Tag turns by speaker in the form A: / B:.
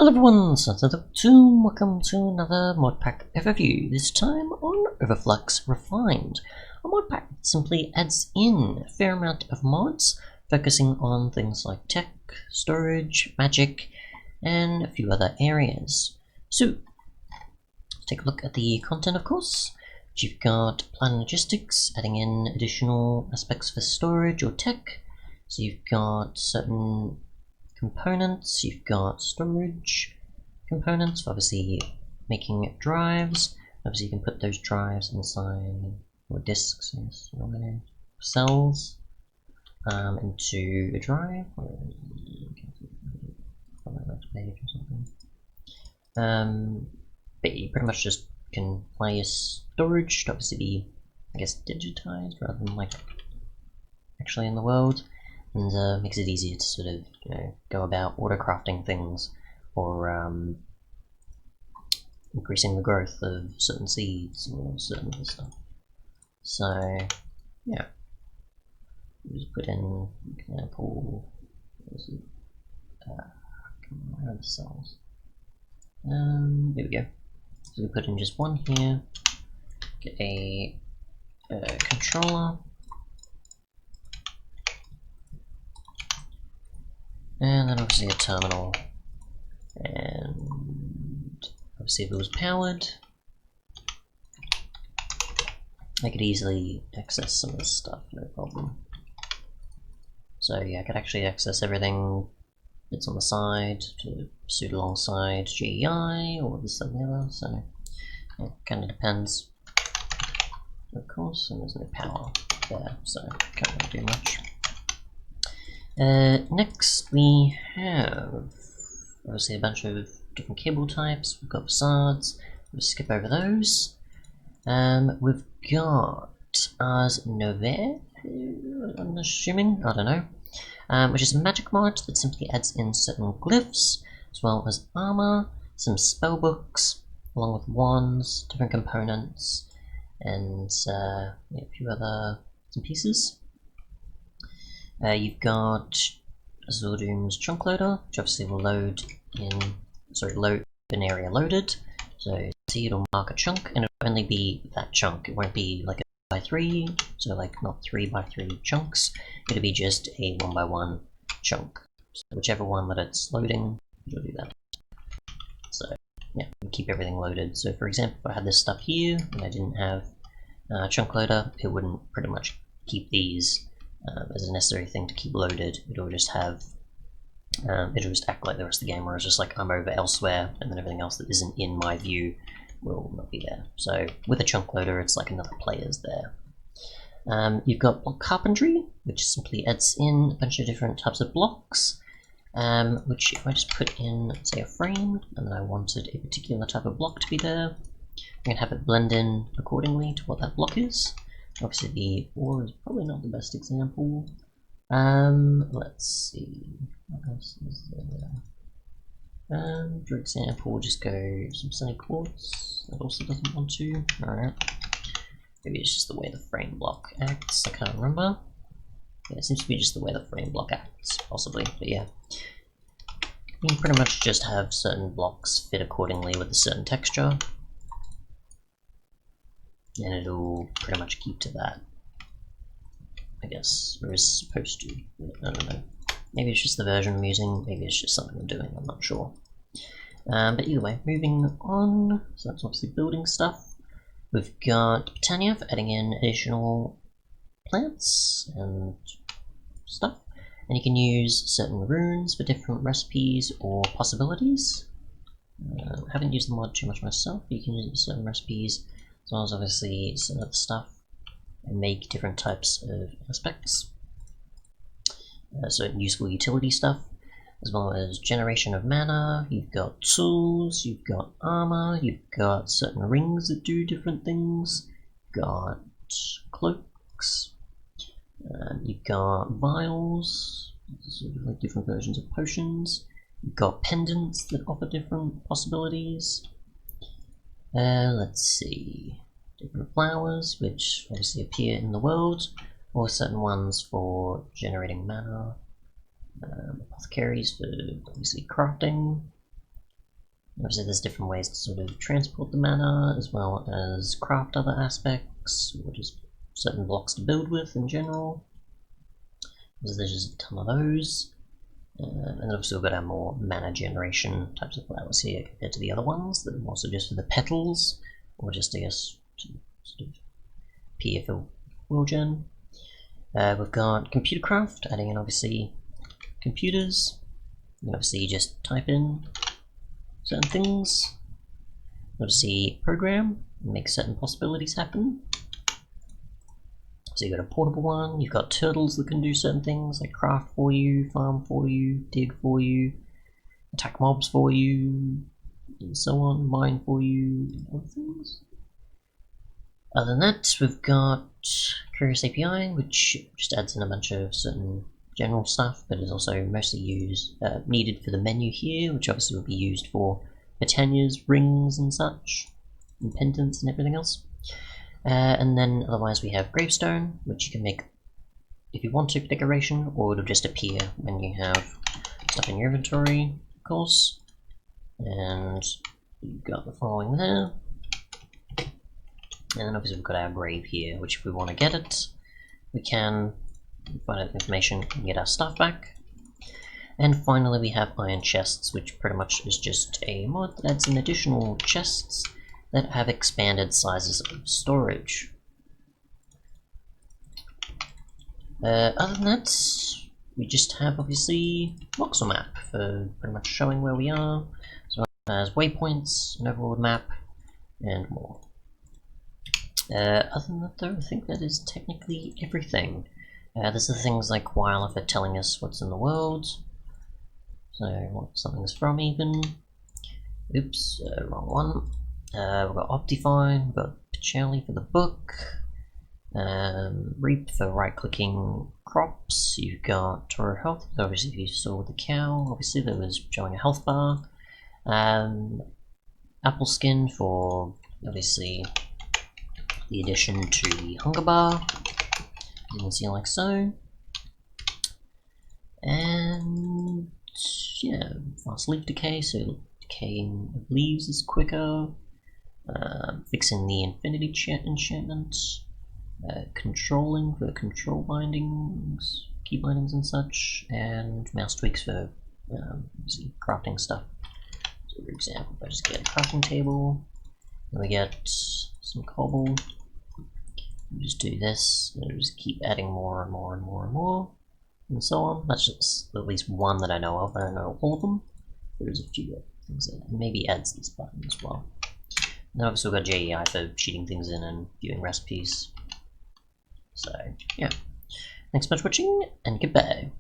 A: Hello everyone, Untitled, welcome to another Modpack overview, this time on Overflux Refined. A modpack that simply adds in a fair amount of mods, focusing on things like tech, storage, magic, and a few other areas. So, let's take a look at the content of course. You've got Energistics, adding in additional aspects for storage or tech. So you've got certain components, you've got storage components for obviously making drives. Obviously you can put those drives inside, or disks, cells, into a drive, or page or something. But you pretty much just can apply your storage to obviously be, I guess, digitized rather than like actually in the world, and makes it easier to sort of go about auto crafting things or increasing the growth of certain seeds or certain other stuff. So yeah, just put in example. Where are the cells? There we go. So we put in just one here. Get a controller. And then obviously a terminal, and obviously if it was powered, I could easily access some of this stuff, no problem. So yeah, I could actually access everything that's on the side to suit alongside GEI or this and the other, so it kind of depends, of course, and there's no power there, so can't really do much. Next we have obviously a bunch of different cable types. We've got facades, we'll skip over those. We've got Ars Novae, I'm assuming, I don't know, which is a magic mod that simply adds in certain glyphs, as well as armor, some spell books, along with wands, different components, and a few other bits and pieces. You've got Zordum's chunk loader, which obviously will load an area loaded. So see, it'll mark a chunk, and it'll only be that chunk. It won't be like a 3x3, so like not 3x3 chunks. It'll be just a 1x1 chunk. So whichever one that it's loading, it'll do that. So yeah, we keep everything loaded. So for example, if I had this stuff here and I didn't have a chunk loader, it wouldn't pretty much keep these as a necessary thing to keep loaded. It'll just have, it'll just act like the rest of the game, where it's just like I'm over elsewhere, and then everything else that isn't in my view will not be there. So with a chunk loader, it's like another player's there. You've got Block Carpentry, which simply adds in a bunch of different types of blocks, which if I just put in, say, a frame, and then I wanted a particular type of block to be there, I can have it blend in accordingly to what that block is. Obviously the ore is probably not the best example. Let's see, what else is there? For example, we'll just go some sunny quartz. That also doesn't want to. Alright. Maybe it's just the way the frame block acts, I can't remember. Yeah, it seems to be just the way the frame block acts, possibly, but yeah. You can pretty much just have certain blocks fit accordingly with a certain texture, and it'll pretty much keep to that, I guess, or is supposed to. I don't know. Maybe it's just the version I'm using, maybe it's just something I'm doing, I'm not sure. But either way, moving on, so that's obviously building stuff. We've got Botania for adding in additional plants and stuff, and you can use certain runes for different recipes or possibilities. I haven't used the mod too much myself, but you can use it for certain recipes, as well as obviously some other stuff, and make different types of aspects. So useful utility stuff, as well as generation of mana. You've got tools, you've got armor, you've got certain rings that do different things, you've got cloaks, you've got vials, sort of like different versions of potions, you've got pendants that offer different possibilities. Let's see, different flowers which obviously appear in the world, or certain ones for generating mana, apothecaries for obviously crafting, Obviously there's different ways to sort of transport the mana, as well as craft other aspects, or just certain blocks to build with in general. So there's just a ton of those. And then obviously we've got our more mana generation types of flowers here compared to the other ones that are also just for the petals, or just I guess sort of appear for will gen. We've got ComputerCraft, adding in obviously computers. You can obviously just type in certain things. Obviously program, make certain possibilities happen. So you've got a portable one, you've got turtles that can do certain things, like craft for you, farm for you, dig for you, attack mobs for you, and so on, mine for you, and other things. Other than that, we've got Curious API, which just adds in a bunch of certain general stuff, but is also mostly needed for the menu here, which obviously will be used for Botania's rings and such, and pendants and everything else. And then otherwise we have Gravestone, which you can make if you want to for decoration, or it'll just appear when you have stuff in your inventory, of course. And you've got the following there. And then obviously we've got our grave here, which if we want to get it, we can find out the information and get our stuff back. And finally we have iron chests, which pretty much is just a mod that adds in additional chests that have expanded sizes of storage. Other than that, we just have obviously voxel map for pretty much showing where we are, as well as waypoints, an overworld map, and more. Other than that though, I think that is technically everything. There's the things like wildlife are telling us what's in the world, so what something's from even. Oops, wrong one. We've got Optifine, we've got Pacheli for the book, Reap for right-clicking crops, you've got Toro Health, obviously if you saw the cow, obviously that was showing a health bar, Apple Skin for obviously the addition to the hunger bar, you can see like so, and yeah, fast leaf decay, so decaying of leaves is quicker. Fixing the infinity enchantment, controlling for control bindings, key bindings and such, and mouse tweaks for crafting stuff. So for example, if I just get a crafting table, then we get some cobble, we just do this, and just keep adding more and more and more and more, and so on. That's just at least one that I know of. I don't know all of them. There's a few things that maybe adds this button as well. And then obviously we've got JEI for sheeting things in and viewing recipes. So, yeah. Thanks so much for watching, and goodbye.